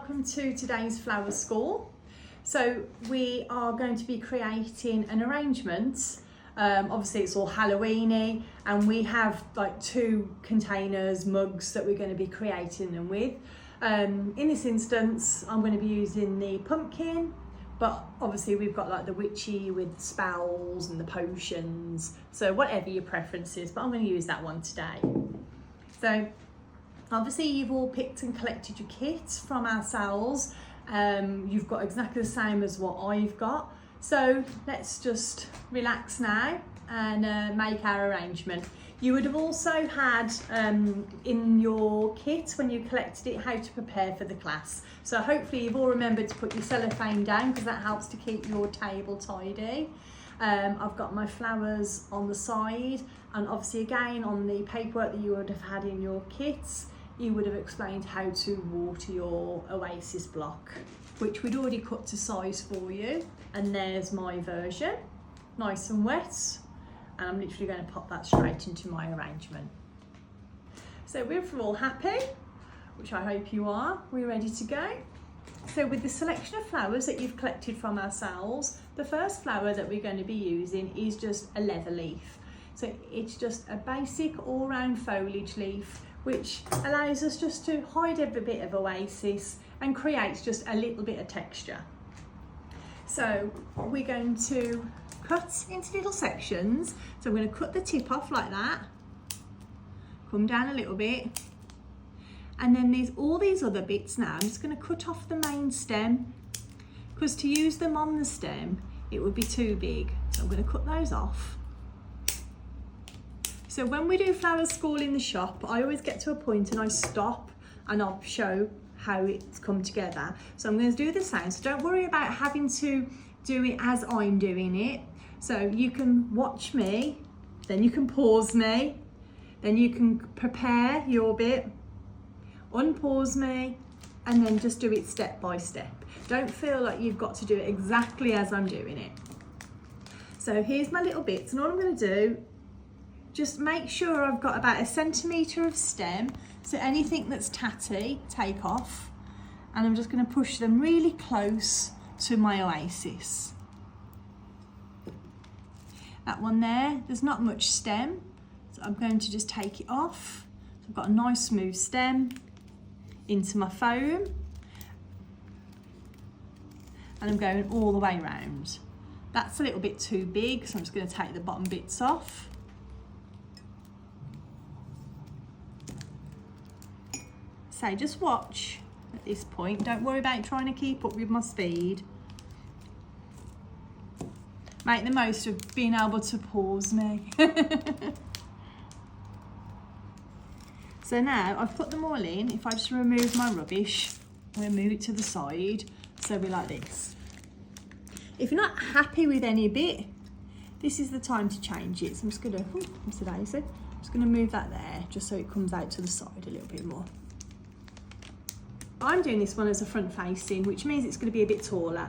welcome to today's flower school. So we are going to be creating an arrangement. Obviously it's all Halloweeny, and we have like 2 containers, mugs that we're going to be creating them with. In this instance I'm going to be using the pumpkin, but obviously we've got like the witchy with spells and the potions, so whatever your preference is, but I'm going to use that one today. So obviously you've all picked and collected your kits from ourselves. You've got exactly the same as what I've got. So let's just relax now and make our arrangement. You would have also had in your kit when you collected it how to prepare for the class. So hopefully you've all remembered to put your cellophane down, because that helps to keep your table tidy. I've got my flowers on the side, and obviously again on the paperwork that you would have had in your kits, you would have explained how to water your oasis block, which we'd already cut to size for you. And there's my version, nice and wet, and I'm literally going to pop that straight into my arrangement. So we're all happy, which I hope you are. We're ready to go. So with the selection of flowers that you've collected from ourselves, the first flower that we're going to be using is just a leather leaf. So it's just a basic all-round foliage leaf, which allows us just to hide every bit of oasis and creates just a little bit of texture. So we're going to cut into little sections. So I'm going to cut the tip off like that, come down a little bit, and then there's all these other bits now. I'm just going to cut off the main stem, because to use them on the stem it would be too big. So I'm going to cut those off. So when we do flower school in the shop, I always get to a point and I stop and I'll show how it's come together. So I'm going to do the same. So don't worry about having to do it as I'm doing it. So you can watch me, then you can pause me, then you can prepare your bit, unpause me, and then just do it step by step. Don't feel like you've got to do it exactly as I'm doing it. So here's my little bits, and all I'm going to do, just make sure I've got about 1 centimetre of stem, so anything that's tatty, take off, and I'm just going to push them really close to my oasis. That one there's not much stem, so I'm going to just take it off. So I've got a nice smooth stem into my foam, and I'm going all the way around. That's a little bit too big, so I'm just going to take the bottom bits off. So just watch at this point, don't worry about trying to keep up with my speed. Make the most of being able to pause me. So now I've put them all in. If I just remove my rubbish, I'm going to move it to the side, so we're like this. If you're not happy with any bit, this is the time to change it. So I'm just going to move that there, just so it comes out to the side a little bit more. I'm doing this one as a front facing, which means it's going to be a bit taller.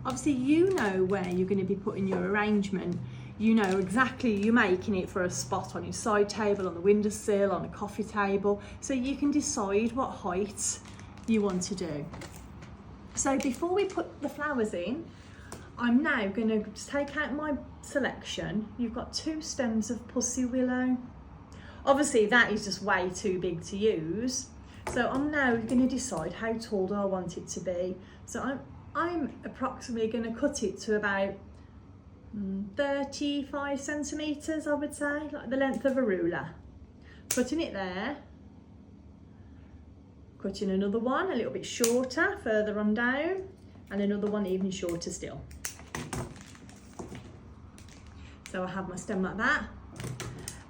Obviously you know where you're going to be putting your arrangement. You know exactly, you're making it for a spot on your side table, on the windowsill, on a coffee table, so you can decide what height you want to do. So before we put the flowers in, I'm now going to take out my selection. You've got 2 stems of pussy willow. Obviously that is just way too big to use. So I'm now going to decide how tall do I want it to be. So I'm approximately going to cut it to about 35 centimetres, I would say, like the length of a ruler. Putting it there, cutting another one a little bit shorter further on down, and another one even shorter still. So I have my stem like that,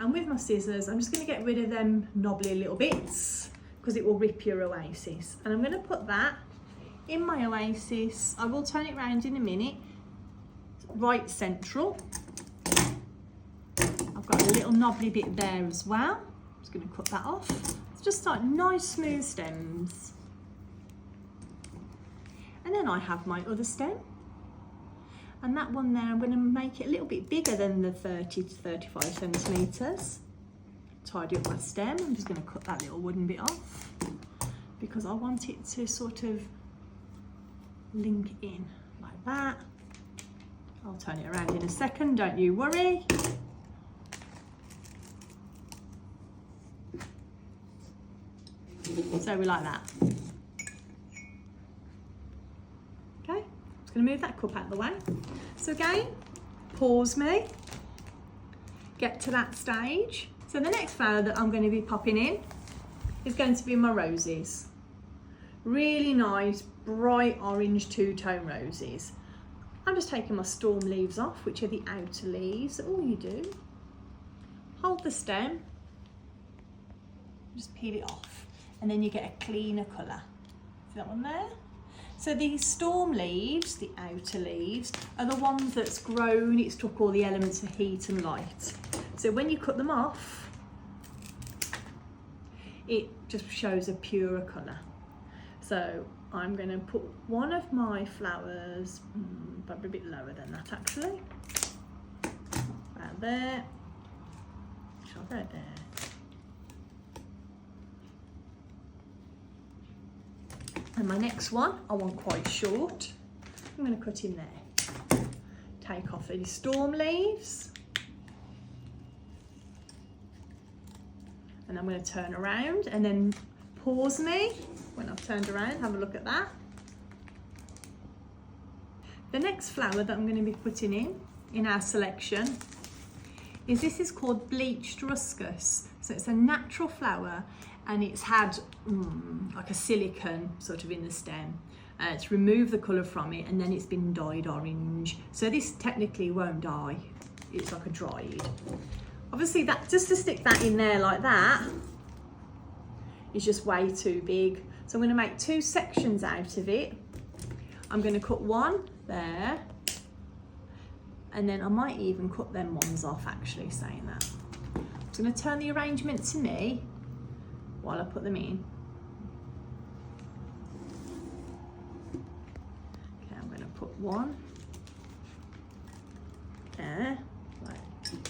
and with my scissors I'm just going to get rid of them knobbly little bits, because it will rip your oasis. And I'm going to put that in my oasis. I will turn it round in a minute, right central. I've got a little knobbly bit there as well. I'm just going to cut that off. It's just like nice smooth stems. And then I have my other stem, and that one there I'm going to make it a little bit bigger than the 30 to 35 centimetres. Tidy up my stem. I'm just going to cut that little wooden bit off, because I want it to sort of link in like that. I'll turn it around in a second, don't you worry. So we like that. Okay, just going to move that cup out of the way. So again, pause me, get to that stage. So the next flower that I'm going to be popping in is going to be my roses. Really nice, bright orange two-tone roses. I'm just taking my storm leaves off, which are the outer leaves. All you do, hold the stem, just peel it off, and then you get a cleaner colour. See that one there? So these storm leaves, the outer leaves, are the ones that's grown, it's took all the elements of heat and light. So when you cut them off, it just shows a purer colour. So I'm going to put one of my flowers, probably a bit lower than that actually, about there. Shall I go there? And my next one, I want quite short. I'm going to cut in there. Take off these storm leaves. And I'm going to turn around and then pause me when I've turned around. Have a look at that. The next flower that I'm going to be putting in our selection this is called bleached ruscus. So it's a natural flower, and it's had like a silicone sort of in the stem. It's removed the colour from it, and then it's been dyed orange. So this technically won't dye. It's like a dried. Obviously, that just to stick that in there like that is just way too big. So I'm going to make two sections out of it. I'm going to cut one there, and then I might even cut them ones off, actually, saying that. I'm going to turn the arrangement to me while I put them in. Okay, I'm going to put one there, like,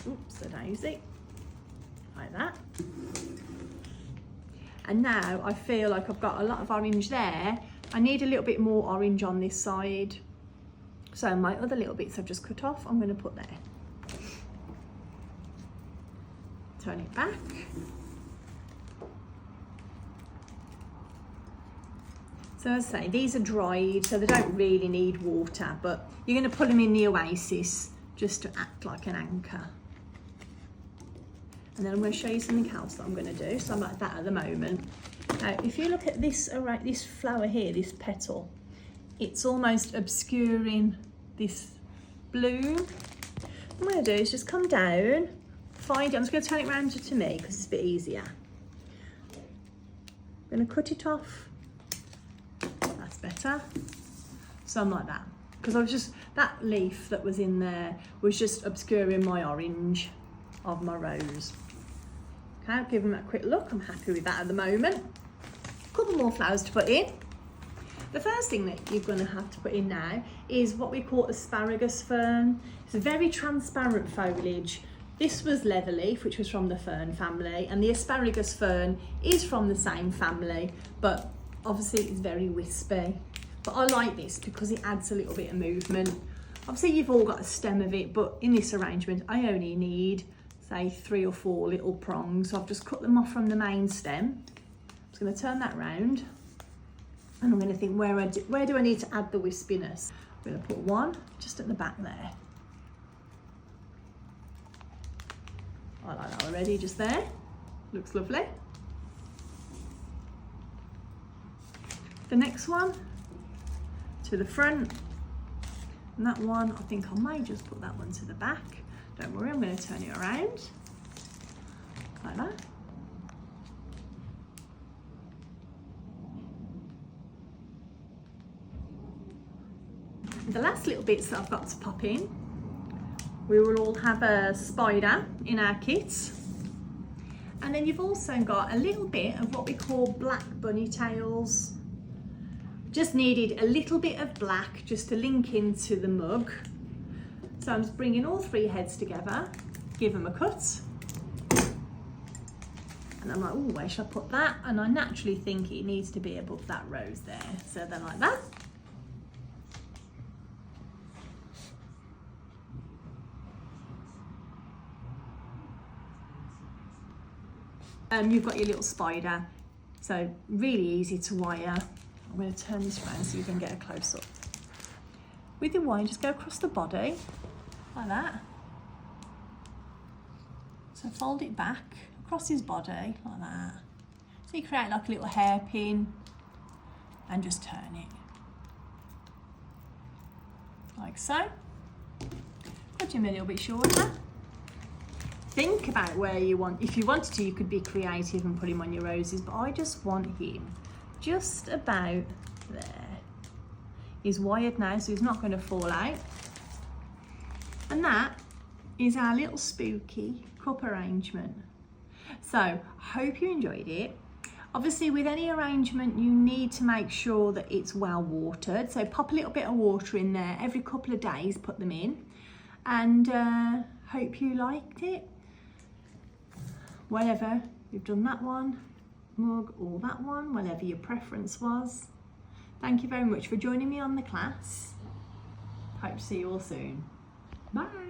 oops, a daisy, like that. And now I feel like I've got a lot of orange there. I need a little bit more orange on this side. So my other little bits I've just cut off, I'm going to put there. Turn it back. So as I say, these are dried, so they don't really need water, but you're going to put them in the oasis just to act like an anchor. And then I'm going to show you something else that I'm going to do. So I'm like that at the moment. Now, if you look at this flower here, this petal, it's almost obscuring this bloom. What I'm going to do is just come down, find it. I'm just going to turn it around to me because it's a bit easier. I'm going to cut it off. That's better. Something like that. Because I was just, that leaf that was in there was just obscuring my orange of my rose. Okay, I'll give them a quick look. I'm happy with that at the moment. A couple more flowers to put in. The first thing that you're going to have to put in now is what we call asparagus fern. It's a very transparent foliage. This was leatherleaf, which was from the fern family, and the asparagus fern is from the same family, but obviously it's very wispy. But I like this because it adds a little bit of movement. Obviously you've all got a stem of it, but in this arrangement I only need, say, 3 or 4 little prongs. So I've just cut them off from the main stem. I'm just going to turn that round, and I'm going to think, where do I need to add the wispiness? I'm going to put one just at the back there. I like that already, just there. Looks lovely. The next one to the front, and that one, I think I may just put that one to the back. Don't worry, I'm going to turn it around like that. The last little bits that I've got to pop in, we will all have a spider in our kits, and then you've also got a little bit of what we call black bunny tails. Just needed a little bit of black just to link into the mug. So I'm just bringing all 3 heads together, give them a cut. And I'm like, oh, where should I put that? And I naturally think it needs to be above that rose there. So they're like that. You've got your little spider, so really easy to wire. I'm going to turn this around so you can get a close up. With your wire, just go across the body like that. So fold it back across his body like that. So you create like a little hairpin and just turn it like so. Cut him a little bit shorter. Think about where you want, if you wanted to, you could be creative and put him on your roses, but I just want him just about there. He's wired now, so he's not going to fall out. And that is our little spooky cup arrangement. So, hope you enjoyed it. Obviously, with any arrangement, you need to make sure that it's well watered. So pop a little bit of water in there every couple of days, put them in. And hope you liked it. Whatever, you've done that one, mug, or that one, whatever your preference was. Thank you very much for joining me on the class. Hope to see you all soon. Bye.